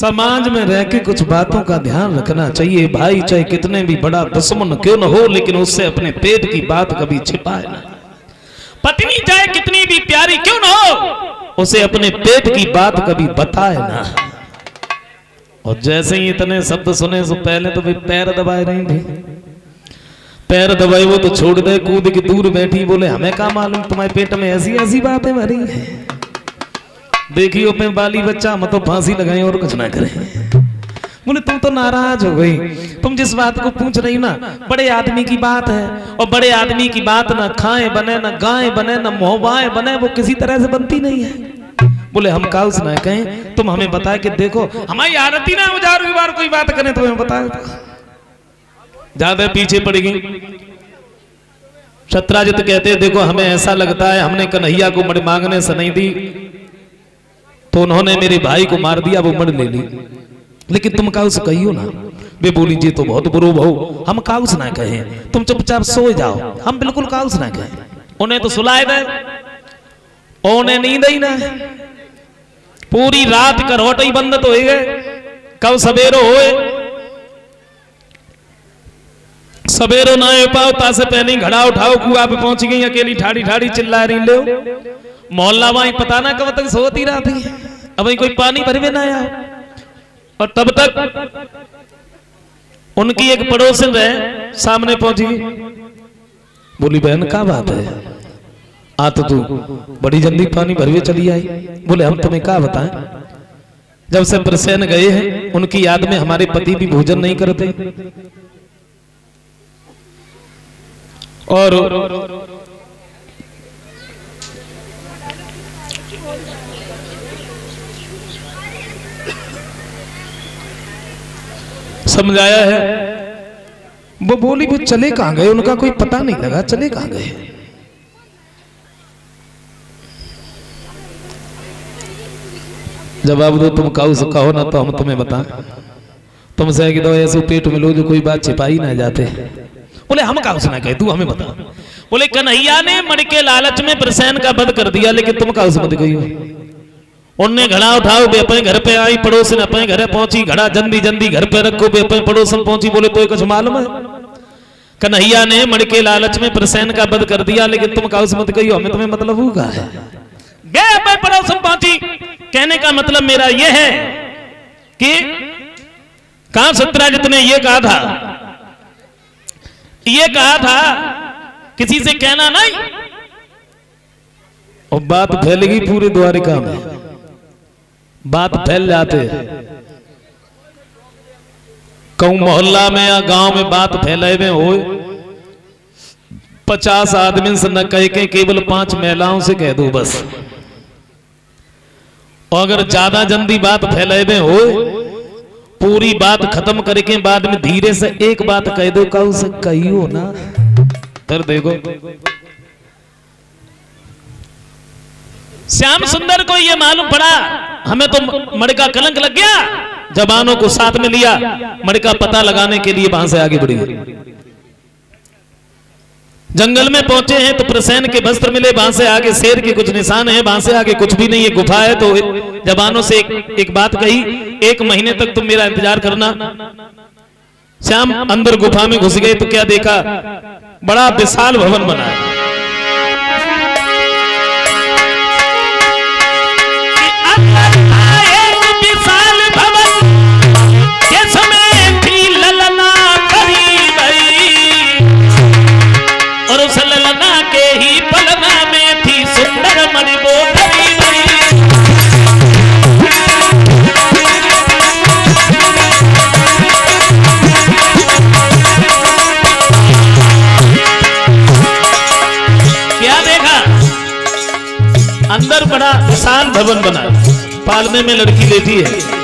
समाज में रह के कुछ बातों का ध्यान रखना चाहिए। भाई चाहे कितने भी बड़ा दुश्मन क्यों न हो, लेकिन उससे अपने पेट की बात कभी छिपाए ना। पत्नी चाहे कितनी भी प्यारी क्यों न हो, उसे अपने पेट की बात कभी बताए ना। और जैसे ही इतने शब्द सुने तो पहले तो भाई पैर दबाए रही थी, पैर दबाए वो तो छोड़ दे, कूद के दूर बैठी, बोले हमें क्या मालूम तुम्हारे पेट में ऐसी ऐसी बातें भरी है। देखियो पे बाली बच्चा हम तो फांसी लगाए और कुछ ना करें। बोले तुम तो नाराज हो गई, तुम जिस बात को पूछ रही ना बड़े आदमी की बात है, और बड़े आदमी की बात ना खाएं बने ना गाय बने ना मोहबाएं बने, वो किसी तरह से बनती नहीं है। बोले हम का उस ना कहें, तुम हमें बताए कि देखो हमारी आदत ही ना हजार बार कोई बात करें तो हमें बताए, ज्यादा पीछे पड़ गई। शत्राजित कहते देखो हमें ऐसा लगता है हमने कन्हैया को मड़ मांगने से नहीं दी तो उन्होंने मेरे भाई को मार दिया, वो मड़ ले ली, लेकिन तुम काउस कहियो ना। वे बोली जी तो बहुत बुरो बहु, हम काउस ना कहें, तुम चुपचाप सो जाओ, हम बिल्कुल काउस ना कहें। उन्हें तो सुलाए दे, उन्हें नींद ही ना, पूरी रात करवट ही बंद तो हो गए। कब सवेरो होए, सवेरो ना हो पाओ तासे पहले ही घड़ा उठाओ, कुआ पे पहुंच गई अकेली ठाड़ी ठाड़ी चिल्ला रही लो। मोहल्ला वहीं पता ना कब तक सोती रहा थी, अब कोई पानी भरवे ना आया। और तब तक उनकी एक पड़ोसन रहे सामने पहुंची, बोली बहन क्या बात है, आ तो तू बड़ी जल्दी पानी भरवे चली आई। बोले हम तुम्हें क्या बताएं, जब से प्रसन्न गए हैं उनकी याद में हमारे पति भी भोजन नहीं करते, और समझाया है। वो बोली वो चले कहां गए, उनका कोई पता नहीं लगा, चले कहां गए। जवाब दो तुम कहो ना तो हम तुम्हें बताएं, तुमसे कि दो ऐसे पेट में लो जो कोई बात छिपाई ना जाते। बोले हम का उसने कहे, तू हमें बता। बोले कन्हैया ने मड़ के लालच में प्रसन्न का वध कर दिया, लेकिन तुम का उस मत गई। उनने घड़ा उठाओ बे अपने घर पे आई, पड़ोसन अपने घर पहुंची, घड़ा जल्दी जल्दी घर पे रखो बे अपने पड़ोसन पहुंची। बोले तो कुछ मालूम है, कन्हैया ने मड़ के लालच में प्रसन्न का वध कर दिया, लेकिन तुम का उस मत गई, हमें तुम्हें मतलब होगा है। बे अपने पड़ोसन पहुंची, कहने का मतलब मेरा यह है कि कहां सत्यराजित ने यह कहा था, ये कहा था किसी से कहना नहीं, और बात फैल गई पूरे द्वारिका में, बात फैल जाते। कहूं मोहल्ला में या गांव में बात फैलाए में हो, 50 आदमी से न कह के केवल 5 महिलाओं से कह दो बस। और अगर ज्यादा जल्दी बात फैलाए में हो, पूरी बात खत्म करके बाद में धीरे से एक बात कह दो, का उसे कहियो ना, फिर देखो। श्याम सुंदर को ये मालूम पड़ा हमें तो मड़ का कलंक लग गया, जवानों को साथ में लिया, मड़ का पता लगाने के लिए वहां से आगे बढ़ी। जंगल में पहुंचे हैं तो प्रसन्न के वस्त्र मिले, वहां से आगे शेर के कुछ निशान हैं, वहां से आगे कुछ भी नहीं है, गुफा है। तो जवानों से एक बात कही, 1 महीने तक तुम मेरा इंतजार करना। श्याम अंदर गुफा में घुस गए तो क्या देखा, बड़ा विशाल भवन बना है। अंदर बड़ा विशाल भवन बना, पालने में लड़की लेती है।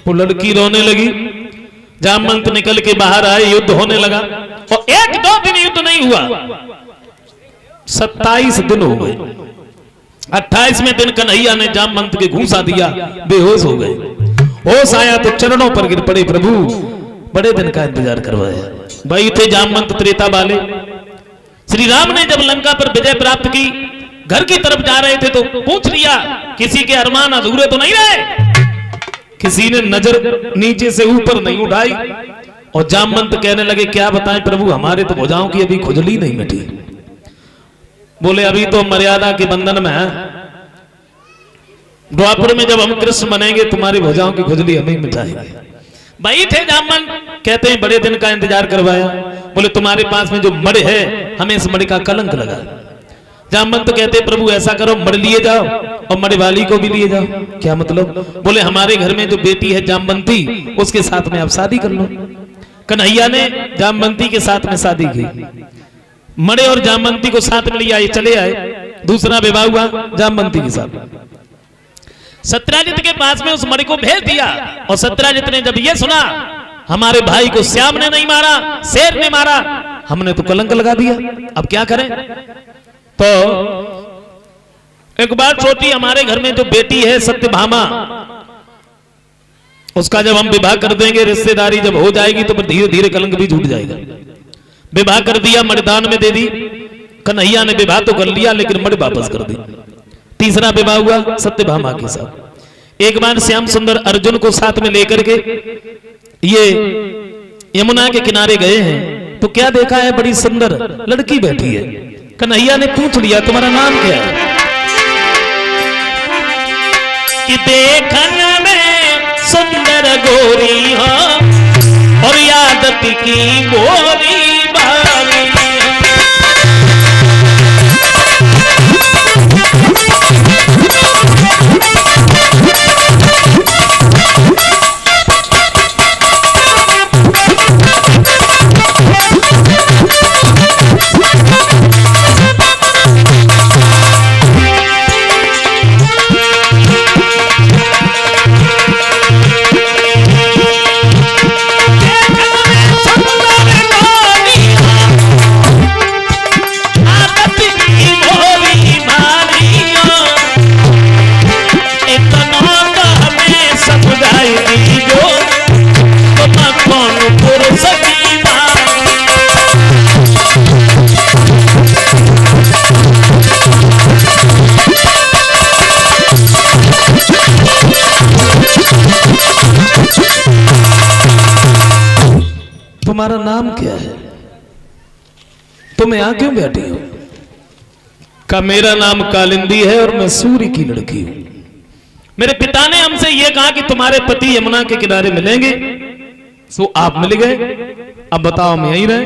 वो लड़की रोने लगी, जामवंत निकल के बाहर आए, युद्ध होने लगा और 1-2 दिन युद्ध नहीं हुआ, 27 दिन हो गए। 28वें दिन कन्हैया ने जामवंत के घूसा दिया, बेहोश हो गए। होश आया तो चरणों पर गिर पड़े, प्रभु बड़े दिन का इंतजार करवाया। भाई थे जामवंत त्रेता वाले। श्री राम ने जब लंका पर विजय प्राप्त की, घर की तरफ जा रहे थे तो पूछ लिया, किसी के अरमान अधूरे तो नहीं रहे? किसी ने नजर नीचे से ऊपर नहीं उठाई और जामवंत कहने लगे, क्या बताएं प्रभु, हमारे तो भुजाओं की अभी खुजली नहीं मिटी। बोले अभी तो मर्यादा के बंधन में है, द्वापर में जब हम कृष्ण बनेंगे तुम्हारी भुजाओं की खुजली हमें मिटाएंगे। भाई थे जामवंत, कहते हैं बड़े दिन का इंतजार करवाया। बोले तुम्हारे पास में जो मणि है, हमें इस मणि का कलंक लगा। जामवंत तो कहते प्रभु ऐसा करो, मणि लिए जाओ और मणि वाली को भी लिए जाओ। क्या मतलब? बोले हमारे घर में जो बेटी है जामवंती, उसके साथ में आप शादी कर लो। कन्हैया ने जामवंती के साथ में शादी की, मणि और जामवंती को साथ में लिया, ये चले आए। दूसरा विवाह हुआ जामवंती के साथ। सत्यराजित के पास में उस मणि को भेज दिया और सत्यराजित ने जब ये सुना, हमारे भाई को श्याम ने नहीं मारा, शेर ने मारा, हमने तो कलंक लगा दिया, अब क्या करें? तो एक बात सोची, हमारे घर में जो बेटी है सत्यभामा, उसका जब हम विवाह कर देंगे, रिश्तेदारी जब हो जाएगी तो फिर धीरे धीरे कलंक भी झूठ जाएगा। विवाह कर दिया, मणिदान में दे दी। कन्हैया ने विवाह तो कर लिया लेकिन मणि वापस कर दी। तीसरा विवाह हुआ सत्यभामा के साथ। एक बार श्याम सुंदर अर्जुन को साथ में लेकर के ये यमुना के किनारे गए हैं तो क्या देखा है, बड़ी सुंदर लड़की बैठी है। कन्हैया ने पूछ लिया तुम्हारा नाम क्या है? कि देखन में सुंदर गोरी हो और यादत की गोरी बारी। तुम्हारा नाम क्या है? तुम यहाँ क्यों बैठी हो? का मेरा नाम कालिंदी है और मैं सूर्य की लड़की हूं। मेरे पिता ने हमसे यह कहा कि तुम्हारे पति यमुना के किनारे मिलेंगे, सो आप मिल गए। अब बताओ हम यहीं रहे?